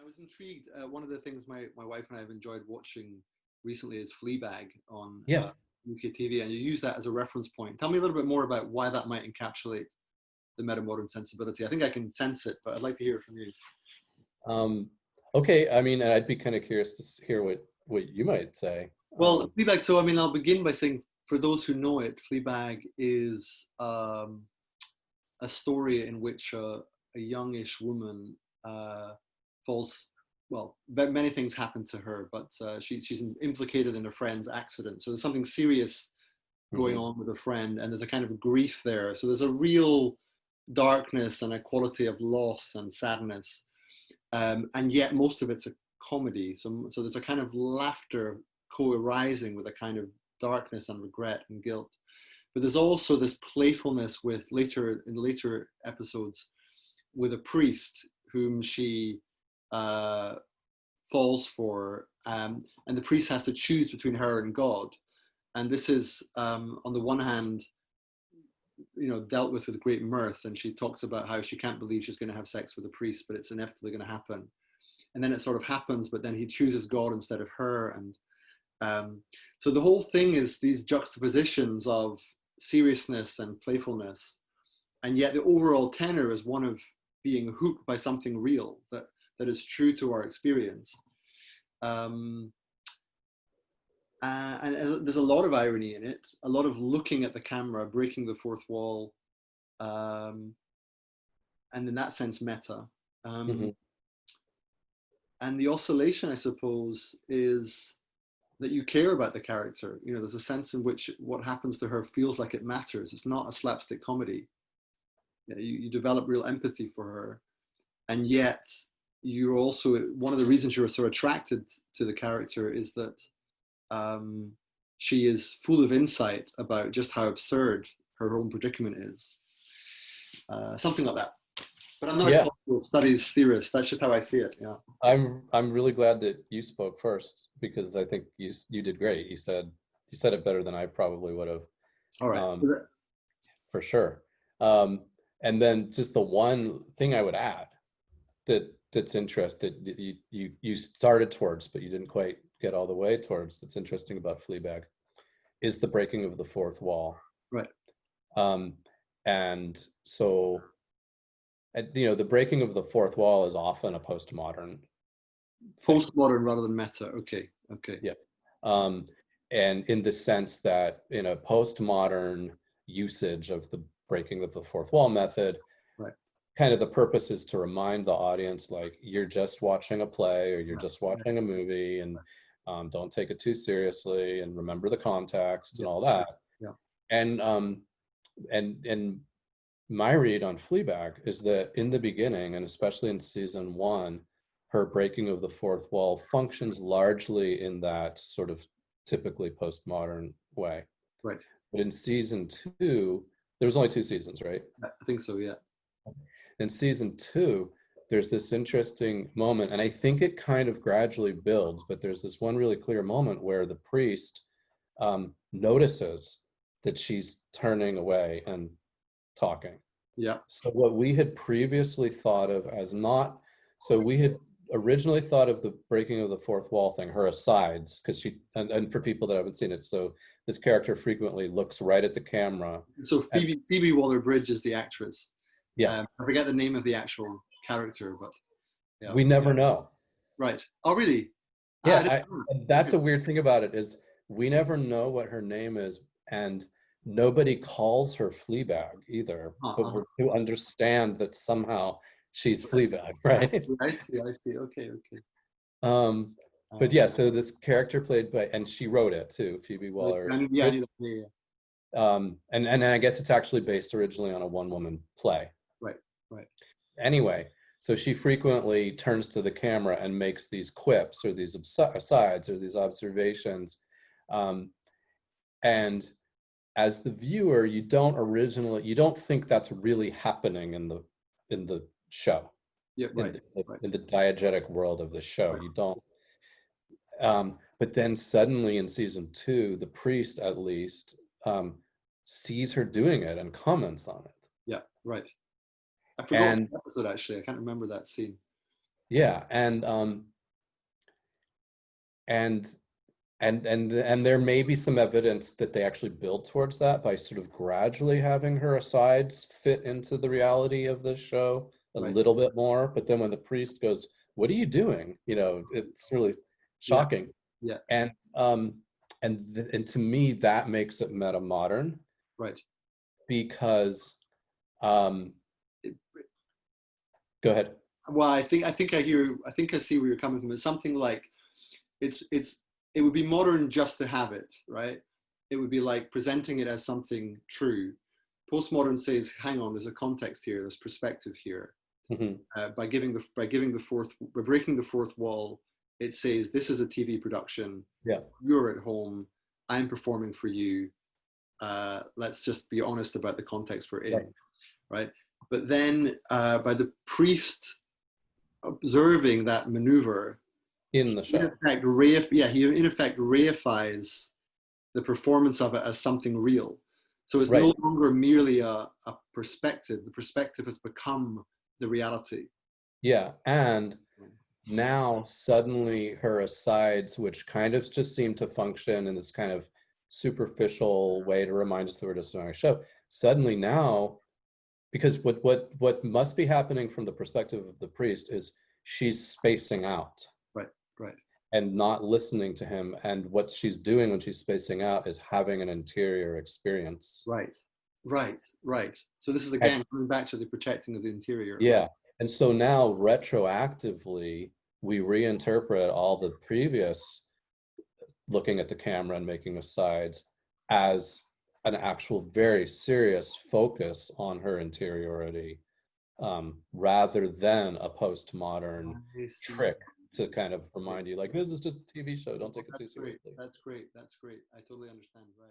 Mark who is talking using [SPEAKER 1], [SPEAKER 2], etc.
[SPEAKER 1] was intrigued. One of the things my wife and I have enjoyed watching recently is Fleabag on
[SPEAKER 2] Yes.
[SPEAKER 1] UK TV, and you use that as a reference point. Tell me a little bit more about why that might encapsulate the metamodern sensibility. I think I can sense it, but I'd like to hear it from you.
[SPEAKER 2] Okay, I mean, and I'd be kind of curious to hear what you might say.
[SPEAKER 1] Well, Fleabag, so I mean, I'll begin by saying, for those who know it, Fleabag is a story in which a youngish woman falls, well, many things happen to her, but she's implicated in a friend's accident. So there's something serious going on with a friend, and there's a kind of grief there. So there's a real darkness and a quality of loss and sadness. And yet most of it's a comedy. So there's a kind of laughter co-arising with a kind of darkness and regret and guilt. But there's also this playfulness with in later episodes with a priest whom she falls for, and the priest has to choose between her and God. And this is, on the one hand, dealt with great mirth, and she talks about how she can't believe she's going to have sex with a priest, but it's inevitably going to happen. And then it sort of happens, but then he chooses God instead of her. And so the whole thing is these juxtapositions of seriousness and playfulness, and yet the overall tenor is one of being hooked by something real that is true to our experience. And there's a lot of irony in it, a lot of looking at the camera, breaking the fourth wall, and in that sense, meta. And the oscillation, I suppose, is that you care about the character. There's a sense in which what happens to her feels like it matters. It's not a slapstick comedy. You develop real empathy for her, and yet you're also, one of the reasons you're so attracted to the character is that she is full of insight about just how absurd her own predicament is. Something like that. But I'm not a cultural studies theorist. That's just how I see it. Yeah.
[SPEAKER 2] I'm really glad that you spoke first, because I think you did great. You said it better than I probably would have.
[SPEAKER 1] All right.
[SPEAKER 2] For sure. And then just the one thing I would add that's interesting, you started towards, but you didn't quite get all the way towards, that's interesting about Fleabag, is the breaking of the fourth wall.
[SPEAKER 1] Right.
[SPEAKER 2] And so, the breaking of the fourth wall is often a postmodern
[SPEAKER 1] rather than meta. Okay.
[SPEAKER 2] Yeah. And in the sense that in a postmodern usage of the breaking of the fourth wall method,
[SPEAKER 1] right,
[SPEAKER 2] kind of the purpose is to remind the audience, like, you're just watching a play or you're just watching a movie, and don't take it too seriously, and remember the context and all that.
[SPEAKER 1] Yeah.
[SPEAKER 2] And my read on Fleabag is that in the beginning, and especially in season 1, her breaking of the fourth wall functions largely in that sort of typically postmodern way.
[SPEAKER 1] Right.
[SPEAKER 2] But in season 2, there was only 2 seasons, right?
[SPEAKER 1] I think so, yeah.
[SPEAKER 2] In season 2, there's this interesting moment, and I think it kind of gradually builds, but there's this one really clear moment where the priest notices that she's turning away and talking.
[SPEAKER 1] Yeah.
[SPEAKER 2] So what we had previously thought of as not, so we had originally thought of the breaking of the fourth wall thing, her asides, because she, and for people that haven't seen it, so this character frequently looks right at the camera.
[SPEAKER 1] So Phoebe Waller-Bridge is the actress.
[SPEAKER 2] Yeah.
[SPEAKER 1] I forget the name of the actual character, but
[SPEAKER 2] yeah. We never know.
[SPEAKER 1] Right. Oh, really?
[SPEAKER 2] Yeah. That's a weird thing about it, is we never know what her name is, and nobody calls her Fleabag either, but we're to understand that somehow she's Fleabag, right?
[SPEAKER 1] I see. Okay.
[SPEAKER 2] But yeah, so this character played by, and she wrote it too, Phoebe Waller.
[SPEAKER 1] Yeah.
[SPEAKER 2] And I guess it's actually based originally on a one-woman play.
[SPEAKER 1] Right.
[SPEAKER 2] Anyway, so she frequently turns to the camera and makes these quips or these asides or these observations, and as the viewer, you don't think that's really happening in the show.
[SPEAKER 1] Yeah, right.
[SPEAKER 2] In the diegetic world of the show, right. You don't. But then suddenly in season 2, the priest at least sees her doing it and comments on it.
[SPEAKER 1] Yeah, right. I forgot the episode, actually. I can't remember that scene.
[SPEAKER 2] Yeah, and and there may be some evidence that they actually build towards that by sort of gradually having her asides fit into the reality of the show a
[SPEAKER 1] Right.
[SPEAKER 2] little bit more. But then when the priest goes, "What are you doing?" You know, it's really
[SPEAKER 1] Yeah.
[SPEAKER 2] shocking.
[SPEAKER 1] Yeah.
[SPEAKER 2] And and to me that makes it meta modern
[SPEAKER 1] Right.
[SPEAKER 2] because um go ahead.
[SPEAKER 1] Well, I think I hear. I think I see where you're coming from. It's something like it's it would be modern just to have it, right? It would be like presenting it as something true. Postmodern says, hang on, there's a context here, there's perspective here.
[SPEAKER 2] Mhm.
[SPEAKER 1] By breaking the fourth wall, it says this is a TV production.
[SPEAKER 2] Yeah,
[SPEAKER 1] You're at home. I'm performing for you. Let's just be honest about the context we're
[SPEAKER 2] right.
[SPEAKER 1] in, right? But then by the priest observing that maneuver,
[SPEAKER 2] In the
[SPEAKER 1] in
[SPEAKER 2] show,
[SPEAKER 1] effect, he in effect reifies the performance of it as something real. So it's
[SPEAKER 2] right.
[SPEAKER 1] no longer merely a perspective. The perspective has become the reality.
[SPEAKER 2] Yeah, and now suddenly her asides, which kind of just seem to function in this kind of superficial way to remind us that we're just doing a show, suddenly now, because what must be happening from the perspective of the priest is she's spacing out
[SPEAKER 1] Right, right,
[SPEAKER 2] and not listening to him, and what she's doing when she's spacing out is having an interior experience.
[SPEAKER 1] right, right, right. So this is
[SPEAKER 2] And
[SPEAKER 1] again coming back to the protecting of the interior. Right,
[SPEAKER 2] yeah, and so now retroactively we reinterpret all the previous looking at the camera and making asides as an actual very serious focus on her interiority, rather than a postmodern
[SPEAKER 1] I see.
[SPEAKER 2] trick to kind of remind you like this is just a TV show, don't take it too
[SPEAKER 1] That's great.
[SPEAKER 2] seriously.
[SPEAKER 1] That's great. That's great. I totally understand. Right.